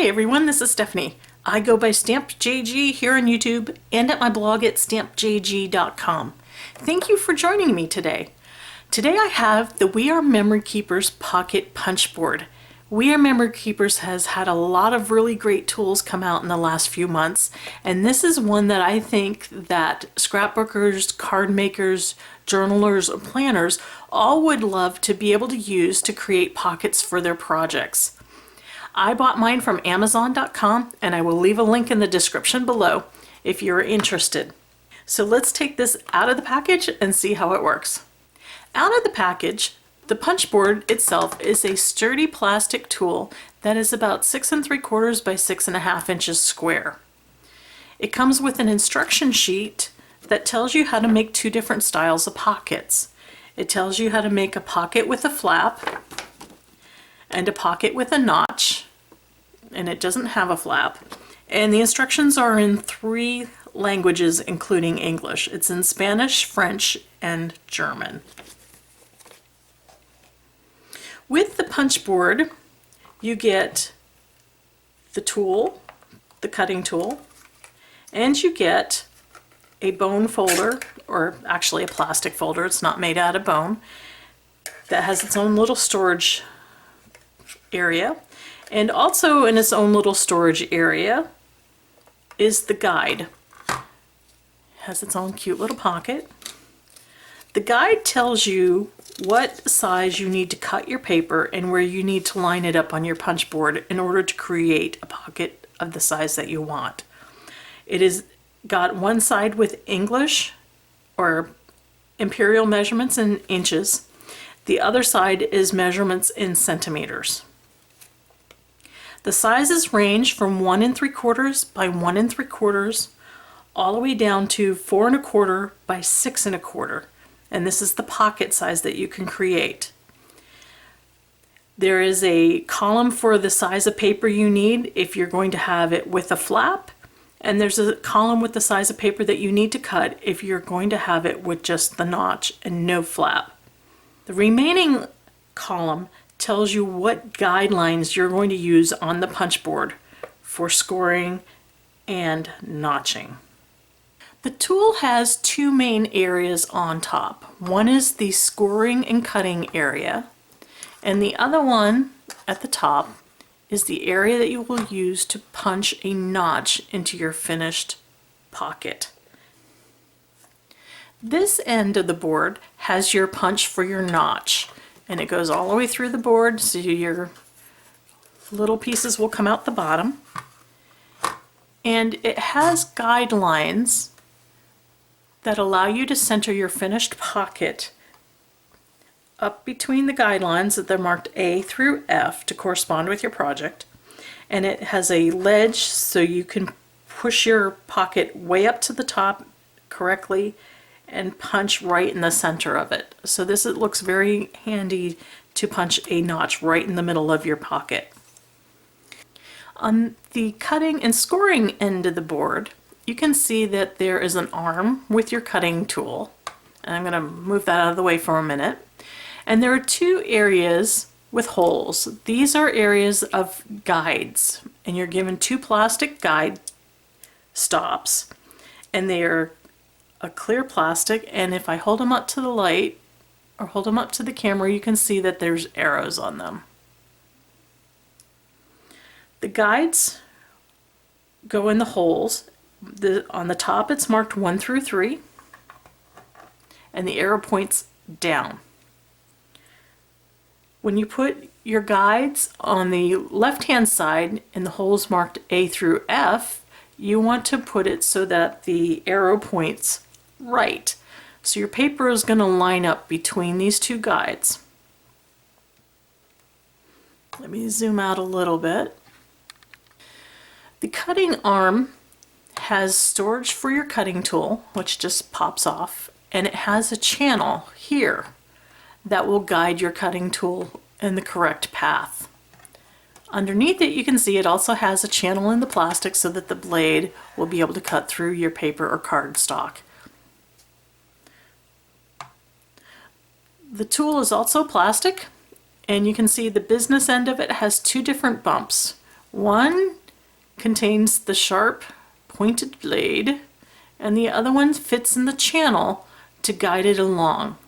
Hey everyone, this is Stephanie. I go by StampedJG here on YouTube and at my blog at stampedjg.com. Thank you for joining me today. Today I have the We Are Memory Keepers Pocket Punch Board. We Are Memory Keepers has had a lot of really great tools come out in the last few months, and this is one that I think that scrapbookers, card makers, journalers, or planners all would love to be able to use to create pockets for their projects. I bought mine from Amazon.com, and I will leave a link in the description below if you're interested. So let's take this out of the package and see how it works. Out of the package, the punch board itself is a sturdy plastic tool that is about 6 3/4 by 6.5 inches square. It comes with an instruction sheet that tells you how to make two different styles of pockets. It tells you how to make a pocket with a flap and a pocket with a notch, and it doesn't have a flap. And the instructions are in 3 languages including English. It's in Spanish, French, and German. With the punch board, you get the tool, the cutting tool, and you get a bone folder, or actually a plastic folder, it's not made out of bone, that has its own little storage area. And also in its own little storage area is the guide. It has its own cute little pocket. The guide tells you what size you need to cut your paper and where you need to line it up on your punch board in order to create a pocket of the size that you want. It is got one side with English or imperial measurements in inches. The other side is measurements in centimeters. The sizes range from 1 3/4 by 1 3/4 all the way down to 4 1/4 by 6 1/4. And this is the pocket size that you can create. There is a column for the size of paper you need if you're going to have it with a flap, and there's a column with the size of paper that you need to cut if you're going to have it with just the notch and no flap. The remaining column tells you what guidelines you're going to use on the punch board for scoring and notching. The tool has 2 main areas on top. One is the scoring and cutting area, and the other one at the top is the area that you will use to punch a notch into your finished pocket. This end of the board has your punch for your notch, and it goes all the way through the board, so your little pieces will come out the bottom. And it has guidelines that allow you to center your finished pocket up between the guidelines that they're marked A through F to correspond with your project. And it has a ledge so you can push your pocket way up to the top correctly and punch right in the center of it. So it looks very handy to punch a notch right in the middle of your pocket. On the cutting and scoring end of the board, you can see that there is an arm with your cutting tool. And I'm going to move that out of the way for a minute. And there are 2 areas with holes. These are areas of guides, and you're given 2 plastic guide stops, and they are a clear plastic, and if I hold them up to the light or hold them up to the camera, you can see that there's arrows on them. The guides go in the holes. On the top it's marked 1 through 3, and the arrow points down. When you put your guides on the left hand side in the holes marked A through F, you want to put it so that the arrow points right. So your paper is going to line up between these 2 guides. Let me zoom out a little bit. The cutting arm has storage for your cutting tool, which just pops off, and it has a channel here that will guide your cutting tool in the correct path. Underneath it, you can see it also has a channel in the plastic so that the blade will be able to cut through your paper or cardstock. The tool is also plastic, and you can see the business end of it has 2 different bumps. One contains the sharp pointed blade, and the other one fits in the channel to guide it along.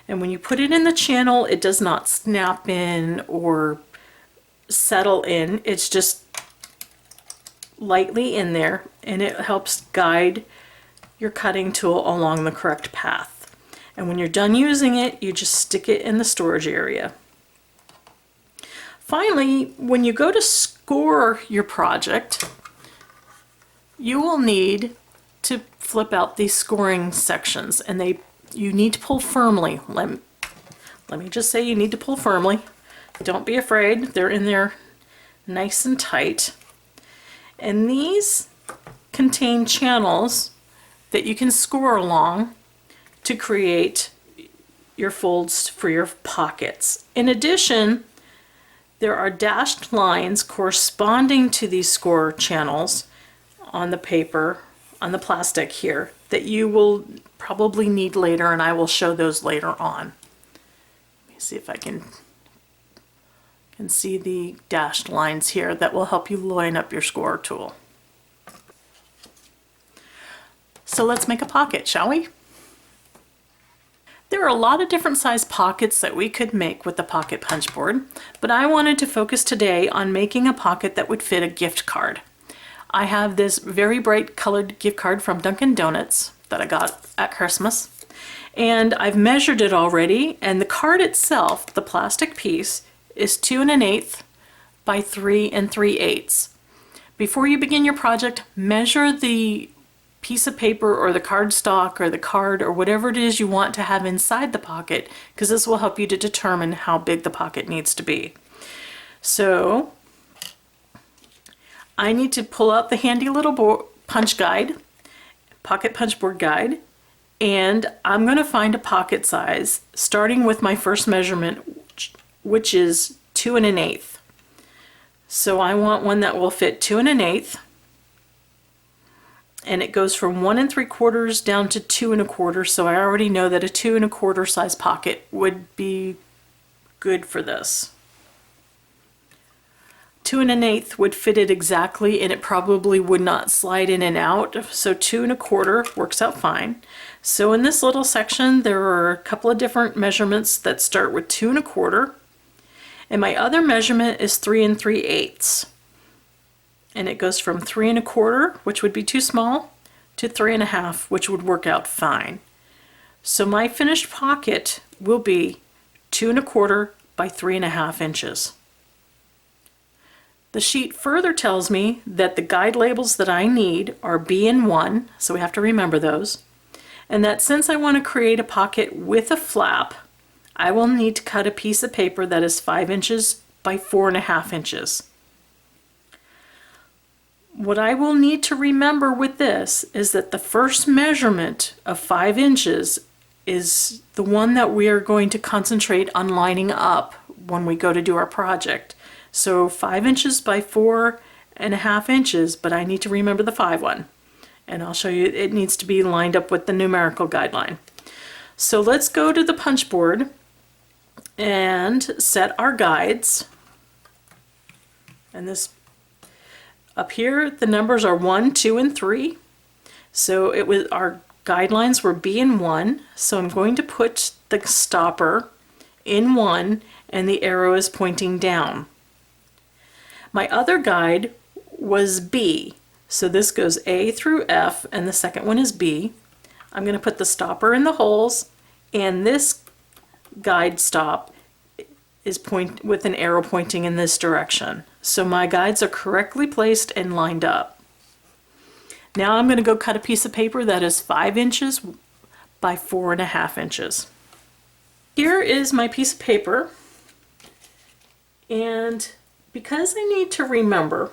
And when you put it in the channel, it does not snap in or settle in. It's just lightly in there, and it helps guide your cutting tool along the correct path. And when you're done using it, you just stick it in the storage area. Finally, when you go to score your project, you will need to flip out these scoring sections, and you need to pull firmly. Let me just say you need to pull firmly. Don't be afraid. They're in there nice and tight. And these contain channels that you can score along to create your folds for your pockets. In addition, there are dashed lines corresponding to these score channels on the paper, on the plastic here, that you will probably need later, and I will show those later on. Let me see if I can see the dashed lines here that will help you line up your score tool. So let's make a pocket, shall we? There are a lot of different size pockets that we could make with the pocket punch board, but I wanted to focus today on making a pocket that would fit a gift card. I have this very bright colored gift card from Dunkin' Donuts that I got at Christmas, and I've measured it already, and the card itself, the plastic piece, is 2 1/8 by 3 3/8. Before you begin your project, measure the piece of paper or the cardstock or the card or whatever it is you want to have inside the pocket, because this will help you to determine how big the pocket needs to be. So I need to pull out the handy little punch guide, pocket punch board guide, and I'm going to find a pocket size starting with my first measurement, which is 2 1/8. So I want one that will fit 2 1/8. And it goes from 1 3/4 down to 2 1/4, so I already know that a 2 1/4 size pocket would be good for this. 2 1/8 would fit it exactly, and it probably would not slide in and out, so 2 1/4 works out fine. So in this little section there are a couple of different measurements that start with 2 1/4, and my other measurement is 3 3/8. And it goes from 3 1/4, which would be too small, to 3 1/2, which would work out fine. So my finished pocket will be 2 1/4 by 3 1/2 inches. The sheet further tells me that the guide labels that I need are B and 1, so we have to remember those, and that since I want to create a pocket with a flap, I will need to cut a piece of paper that is 5 inches by 4 1/2 inches. What I will need to remember with this is that the first measurement of 5 inches is the one that we are going to concentrate on lining up when we go to do our project. So 5 inches by 4 1/2 inches, but I need to remember the 5 one. And I'll show you it needs to be lined up with the numerical guideline. So let's go to the punch board and set our guides. And this up here, the numbers are 1, 2, and 3. So our guidelines were B and 1. So I'm going to put the stopper in 1, and the arrow is pointing down. My other guide was B. So this goes A through F, and the second one is B. I'm going to put the stopper in the holes, and this guide stop is with an arrow pointing in this direction. So my guides are correctly placed and lined up. Now I'm going to go cut a piece of paper that is 5 inches by 4 1/2 inches. Here is my piece of paper, and because I need to remember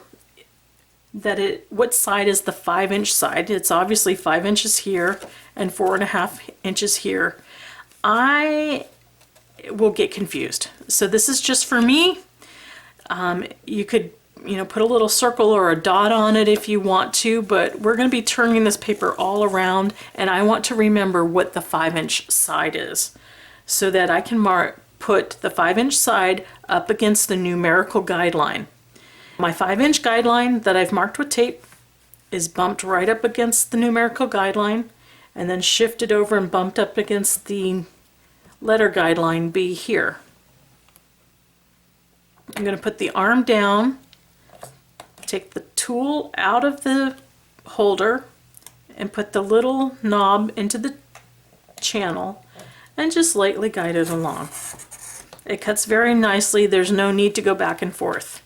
that what side is the 5-inch side, it's obviously 5 inches here and 4 1/2 inches here, I will get confused. So this is just for me. You could put a little circle or a dot on it if you want to, but we're going to be turning this paper all around, and I want to remember what the 5-inch side is so that I can put the 5-inch side up against the numerical guideline. My 5-inch guideline that I've marked with tape is bumped right up against the numerical guideline and then shifted over and bumped up against the letter guideline B here. I'm going to put the arm down, take the tool out of the holder, and put the little knob into the channel and just lightly guide it along. It cuts very nicely. There's no need to go back and forth.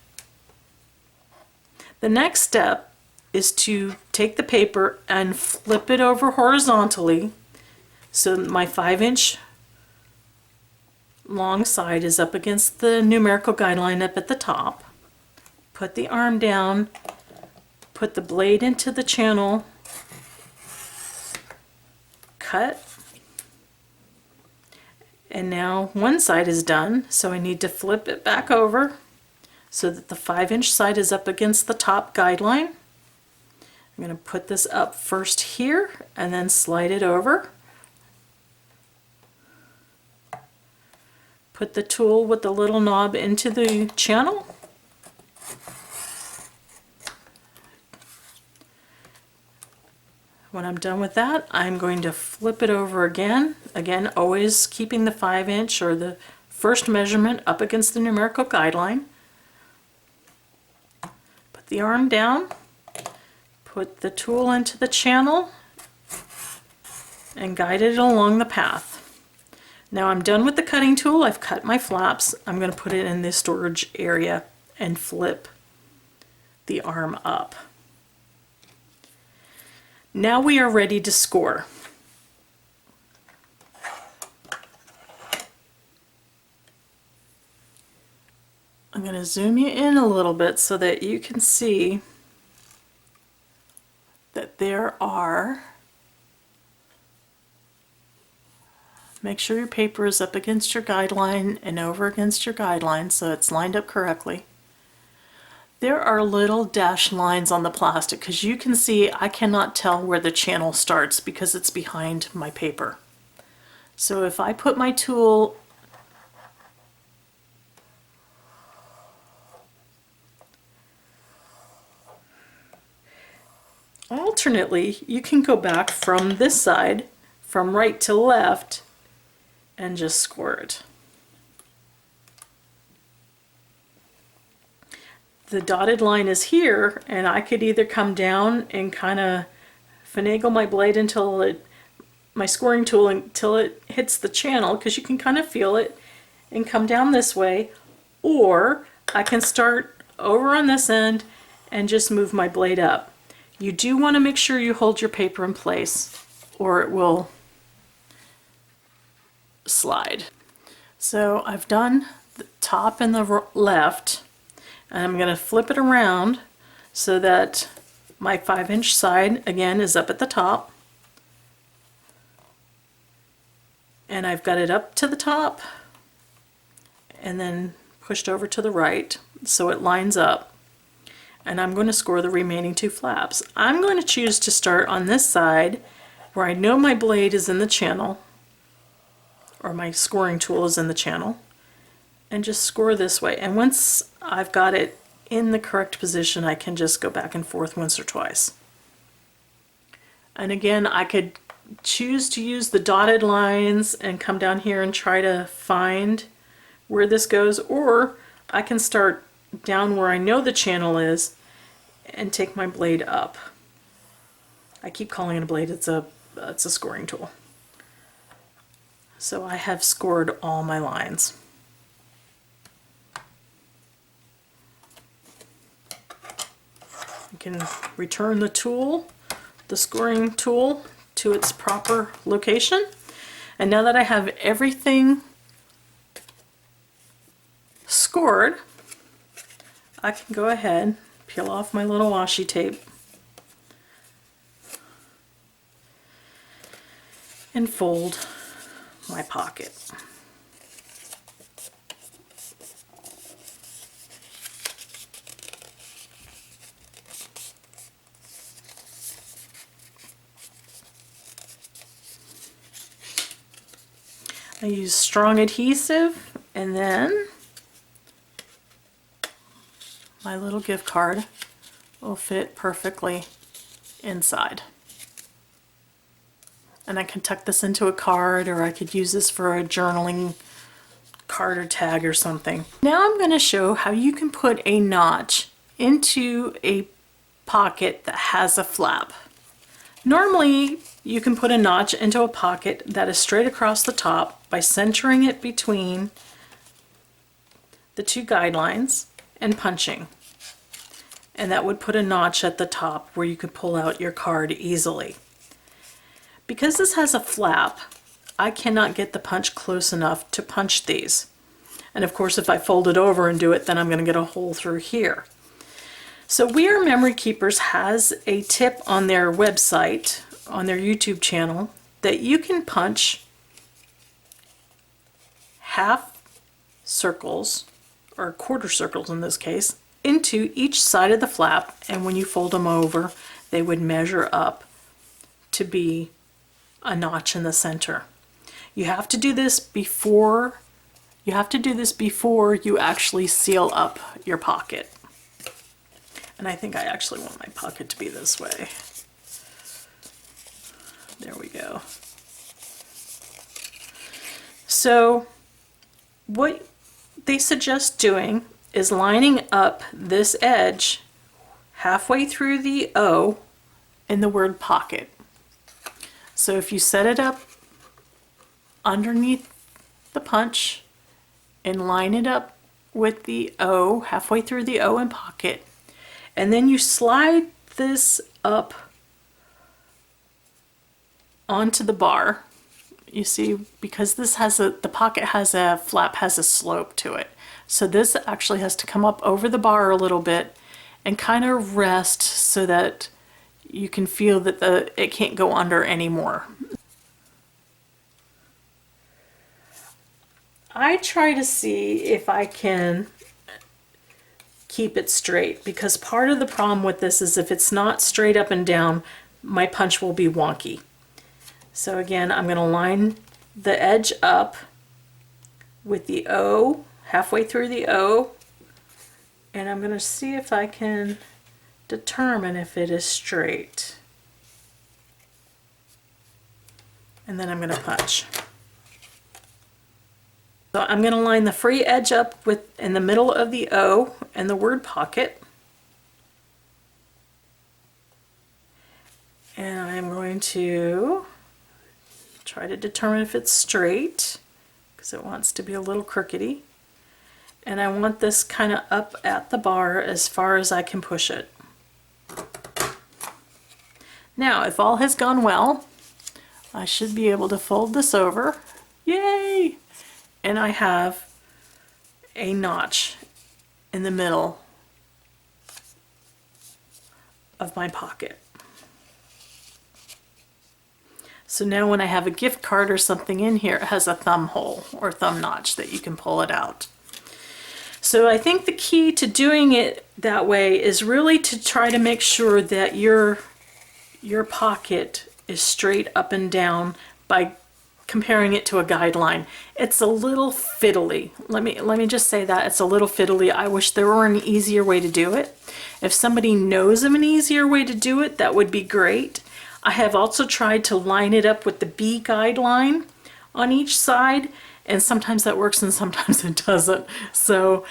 The next step is to take the paper and flip it over horizontally so that my 5-inch long side is up against the numerical guideline up at the top. Put the arm down, put the blade into the channel, cut, and now one side is done, so I need to flip it back over so that the 5-inch side is up against the top guideline. I'm going to put this up first here and then slide it over. Put the tool with the little knob into the channel. When I'm done with that, I'm going to flip it over again. Again, always keeping the 5-inch or the first measurement up against the numerical guideline. Put the arm down, put the tool into the channel, and guide it along the path. Now I'm done with the cutting tool. I've cut my flaps. I'm going to put it in the storage area and flip the arm up. Now we are ready to score. I'm going to zoom you in a little bit so that you can see that there are, make sure your paper is up against your guideline and over against your guideline so it's lined up correctly. There are little dashed lines on the plastic because you can see I cannot tell where the channel starts because it's behind my paper. So if I put my tool alternately, you can go back from this side, from right to left, and just score it. The dotted line is here, and I could either come down and kind of finagle my blade until my scoring tool until it hits the channel, because you can kind of feel it, and come down this way, or I can start over on this end and just move my blade up. You do want to make sure you hold your paper in place or it will slide. So I've done the top and the left. And I'm going to flip it around so that my 5-inch side again is up at the top. And I've got it up to the top and then pushed over to the right so it lines up. And I'm going to score the remaining 2 flaps. I'm going to choose to start on this side where I know my blade is in the channel, or my scoring tool is in the channel, and just score this way. And once I've got it in the correct position, I can just go back and forth once or twice. And again, I could choose to use the dotted lines and come down here and try to find where this goes, or I can start down where I know the channel is and take my blade up. I keep calling it a blade, it's a scoring tool. So I have scored all my lines. You can return the tool, the scoring tool, to its proper location. And now that I have everything scored, I can go ahead, peel off my little washi tape, and fold my pocket. I use strong adhesive, and then my little gift card will fit perfectly inside. And I can tuck this into a card, or I could use this for a journaling card or tag or something. Now I'm going to show how you can put a notch into a pocket that has a flap. Normally you can put a notch into a pocket that is straight across the top by centering it between the two guidelines and punching. And that would put a notch at the top where you could pull out your card easily. Because this has a flap, I cannot get the punch close enough to punch these. And of course, if I fold it over and do it, then I'm going to get a hole through here. So We Are Memory Keepers has a tip on their website, on their YouTube channel, that you can punch half circles, or quarter circles in this case, into each side of the flap, and when you fold them over, they would measure up to be a notch in the center. You have to do this before you actually seal up your pocket. And I think I actually want my pocket to be this way. There we go. So what they suggest doing is lining up this edge halfway through the O in the word pocket. So if you set it up underneath the punch and line it up with the O, halfway through the O in pocket, and then you slide this up onto the bar. You see, because this has the pocket has a flap, has a slope to it. So this actually has to come up over the bar a little bit and kind of rest so that you can feel that it can't go under anymore. I try to see if I can keep it straight, because part of the problem with this is if it's not straight up and down, my punch will be wonky. So again, I'm going to line the edge up with the O, halfway through the O, and I'm going to see if I can determine if it is straight. And then I'm going to punch. So I'm going to line the free edge up in the middle of the O and the word pocket. And I'm going to try to determine if it's straight, because it wants to be a little crookedy. And I want this kind of up at the bar as far as I can push it. Now, if all has gone well, I should be able to fold this over. Yay! And I have a notch in the middle of my pocket. So now when I have a gift card or something in here, it has a thumb hole or thumb notch that you can pull it out. So I think the key to doing it that way is really to try to make sure that your pocket is straight up and down by comparing it to a guideline. It's a little fiddly. Let me just say that it's a little fiddly. I wish there were an easier way to do it. If somebody knows of an easier way to do it, that would be great. I have also tried to line it up with the B guideline on each side, and sometimes that works and sometimes it doesn't. So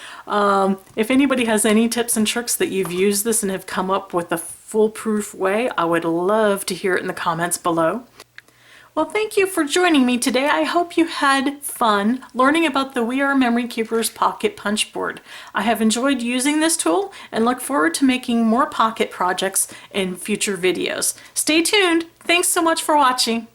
if anybody has any tips and tricks that you've used this and have come up with a foolproof way, I would love to hear it in the comments below. Well, thank you for joining me today. I hope you had fun learning about the We Are Memory Keepers Pocket Punch Board. I have enjoyed using this tool and look forward to making more pocket projects in future videos. Stay tuned. Thanks so much for watching.